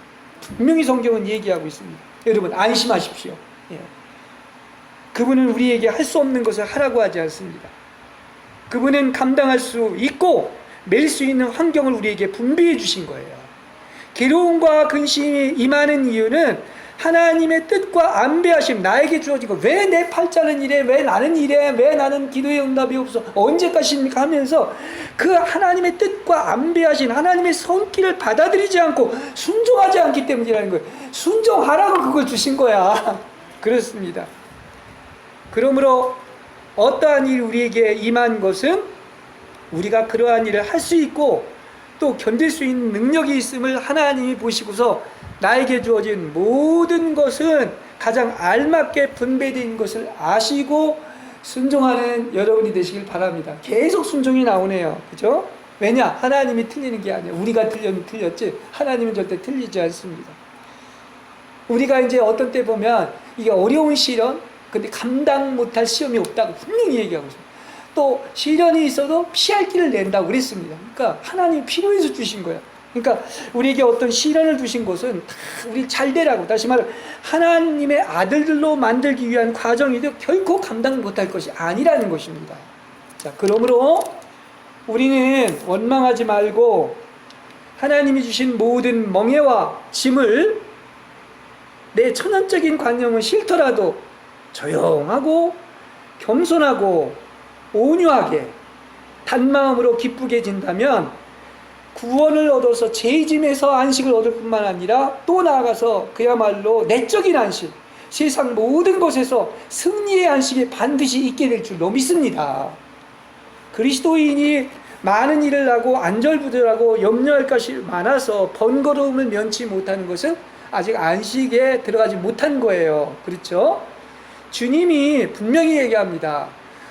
분명히 성경은 얘기하고 있습니다. 여러분 안심하십시오. 예. 그분은 우리에게 할 수 없는 것을 하라고 하지 않습니다. 그분은 감당할 수 있고 맬 수 있는 환경을 우리에게 분배해 주신 거예요. 괴로움과 근심이 임하는 이유는 하나님의 뜻과 안배하심, 나에게 주어진 것, 왜 내 팔자는 이래, 왜 나는 이래, 왜 나는 기도의 응답이 없어, 언제까지입니까 하면서 그 하나님의 뜻과 안배하신 하나님의 손길을 받아들이지 않고 순종하지 않기 때문이라는 거예요. 순종하라고 그걸 주신 거야. 그렇습니다. 그러므로 어떠한 일이 우리에게 임한 것은 우리가 그러한 일을 할 수 있고 또 견딜 수 있는 능력이 있음을 하나님이 보시고서 나에게 주어진 모든 것은 가장 알맞게 분배된 것을 아시고 순종하는 여러분이 되시길 바랍니다. 계속 순종이 나오네요. 그죠? 왜냐? 하나님이 틀리는 게 아니에요. 우리가 틀렸지 하나님은 절대 틀리지 않습니다. 우리가 이제 어떤 때 보면 이게 어려운 시련, 근데 감당 못할 시험이 없다고 분명히 얘기하고 있습니다. 또 시련이 있어도 피할 길을 낸다고 그랬습니다. 그러니까 하나님이 필요해서 주신 거예요. 그러니까 우리에게 어떤 시련을 주신 것은 다 우리 잘 되라고, 다시 말해 하나님의 아들들로 만들기 위한 과정이도 결코 감당 못할 것이 아니라는 것입니다. 자, 그러므로 우리는 원망하지 말고 하나님이 주신 모든 멍에와 짐을 내 천연적인 관념은 싫더라도 조용하고 겸손하고 온유하게 단마음으로 기쁘게 진다면 구원을 얻어서 죄짐에서 안식을 얻을 뿐만 아니라 또 나아가서 그야말로 내적인 안식, 세상 모든 것에서 승리의 안식이 반드시 있게 될 줄로 믿습니다. 그리스도인이 많은 일을 하고 안절부절하고 염려할 것이 많아서 번거로움을 면치 못하는 것은 아직 안식에 들어가지 못한 거예요. 그렇죠? 주님이 분명히 얘기합니다.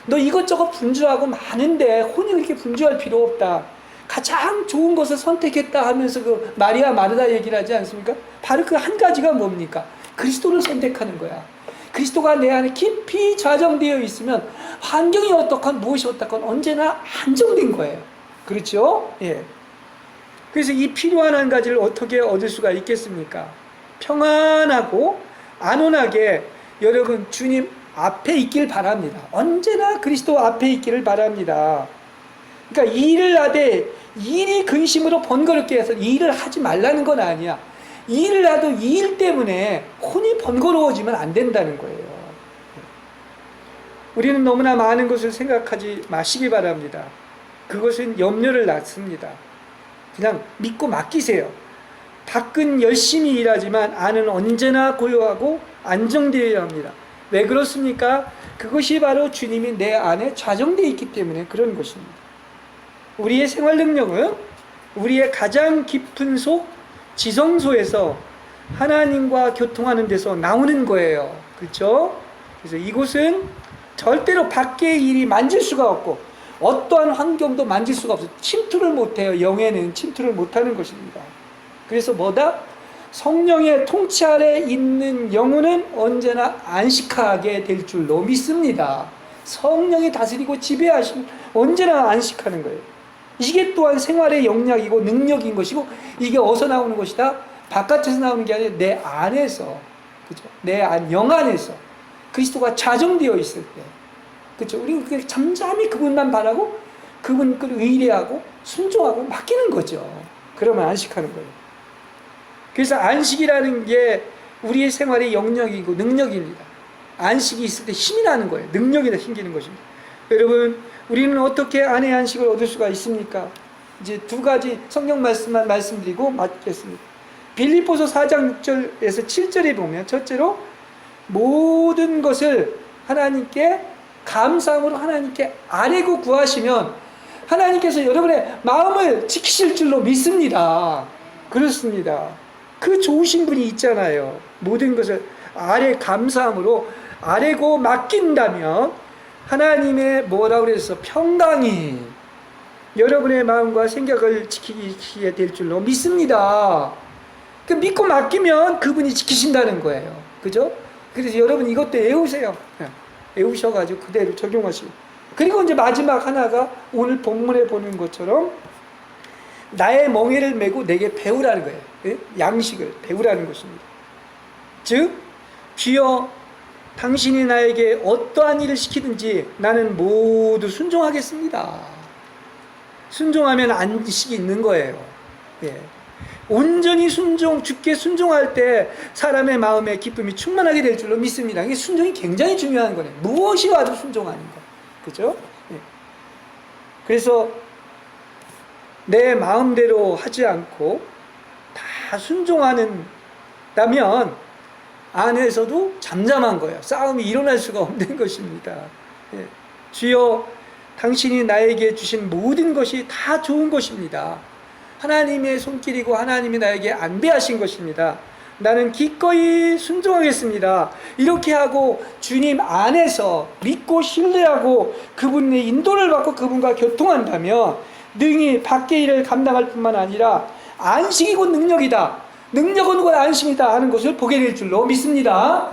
너 이것저것 분주하고 많은데 혼이 그렇게 분주할 필요 없다. 가장 좋은 것을 선택했다 하면서 그 마리아 마르다 얘기를 하지 않습니까? 바로 그 한 가지가 뭡니까? 그리스도를 선택하는 거야. 그리스도가 내 안에 깊이 좌정되어 있으면 환경이 어떻건 무엇이 어떻건 언제나 안정된 거예요. 그렇죠? 예. 그래서 이 필요한 한 가지를 어떻게 얻을 수가 있겠습니까? 평안하고 안온하게 여러분 주님 앞에 있길 바랍니다. 언제나 그리스도 앞에 있기를 바랍니다. 그러니까 일을 하되 일이 근심으로 번거롭게 해서 일을 하지 말라는 건 아니야. 일을 하도 이 일 때문에 혼이 번거로워지면 안 된다는 거예요. 우리는 너무나 많은 것을 생각하지 마시기 바랍니다. 그것은 염려를 낳습니다. 그냥 믿고 맡기세요. 밖은 열심히 일하지만 안은 언제나 고요하고 안정되어야 합니다. 왜 그렇습니까? 그것이 바로 주님이 내 안에 좌정되어 있기 때문에 그런 것입니다. 우리의 생활 능력은 우리의 가장 깊은 속 지성소에서 하나님과 교통하는 데서 나오는 거예요. 그렇죠? 그래서 이곳은 절대로 밖의 일이 만질 수가 없고 어떠한 환경도 만질 수가 없어요. 침투를 못해요. 영에는 침투를 못하는 것입니다. 그래서 뭐다? 성령의 통치 아래 있는 영혼은 언제나 안식하게 될 줄로 믿습니다. 성령이 다스리고 지배하시면 언제나 안식하는 거예요. 이게 또한 생활의 영역이고 능력인 것이고 이게 어디서 나오는 것이다? 바깥에서 나오는 게 아니라 내 안에서, 그죠? 내 영 안에서 그리스도가 좌정되어 있을 때, 그죠? 우리는 잠잠히 그분만 바라고 그분을 의뢰하고 순종하고 맡기는 거죠. 그러면 안식하는 거예요. 그래서 안식이라는 게 우리의 생활의 영역이고 능력입니다. 안식이 있을 때 힘이 나는 거예요. 능력이 생기는 것입니다. 여러분, 우리는 어떻게 안의 안식을 얻을 수가 있습니까? 이제 두 가지 성경 말씀만 말씀드리고 마치겠습니다. 빌립보서 4장 6절에서 7절에 보면 첫째로 모든 것을 하나님께 감사함으로 하나님께 아뢰고 구하시면 하나님께서 여러분의 마음을 지키실 줄로 믿습니다. 그렇습니다. 그 좋으신 분이 있잖아요. 모든 것을 감사함으로 아뢰고 맡긴다면 하나님의 뭐라고 그래서 평강이 여러분의 마음과 생각을 지키게 될 줄로 믿습니다. 그 믿고 맡기면 그분이 지키신다는 거예요. 그죠? 그래서 여러분 이것도 외우세요. 외우셔가지고 그대로 적용하시고. 그리고 이제 마지막 하나가 오늘 본문에 보는 것처럼 나의 멍에를 메고 내게 배우라는 거예요. 양식을 배우라는 것입니다. 즉 주여 당신이 나에게 어떠한 일을 시키든지 나는 모두 순종하겠습니다. 순종하면 안식이 있는 거예요. 예. 온전히 주께 순종할 때 사람의 마음에 기쁨이 충만하게 될 줄로 믿습니다. 이게 순종이 굉장히 중요한 거네요. 무엇이 와도 순종하는 거. 그죠? 예. 그래서 내 마음대로 하지 않고 다 순종하는다면 안에서도 잠잠한 거예요. 싸움이 일어날 수가 없는 것입니다. 예. 주여, 당신이 나에게 주신 모든 것이 다 좋은 것입니다. 하나님의 손길이고 하나님이 나에게 안배하신 것입니다. 나는 기꺼이 순종하겠습니다. 이렇게 하고 주님 안에서 믿고 신뢰하고 그분의 인도를 받고 그분과 교통한다면 능히 밖의 일을 감당할 뿐만 아니라 안식이 곧 능력이다. 능력은 곧 안식이다 하는 것을 보게 될 줄로 믿습니다.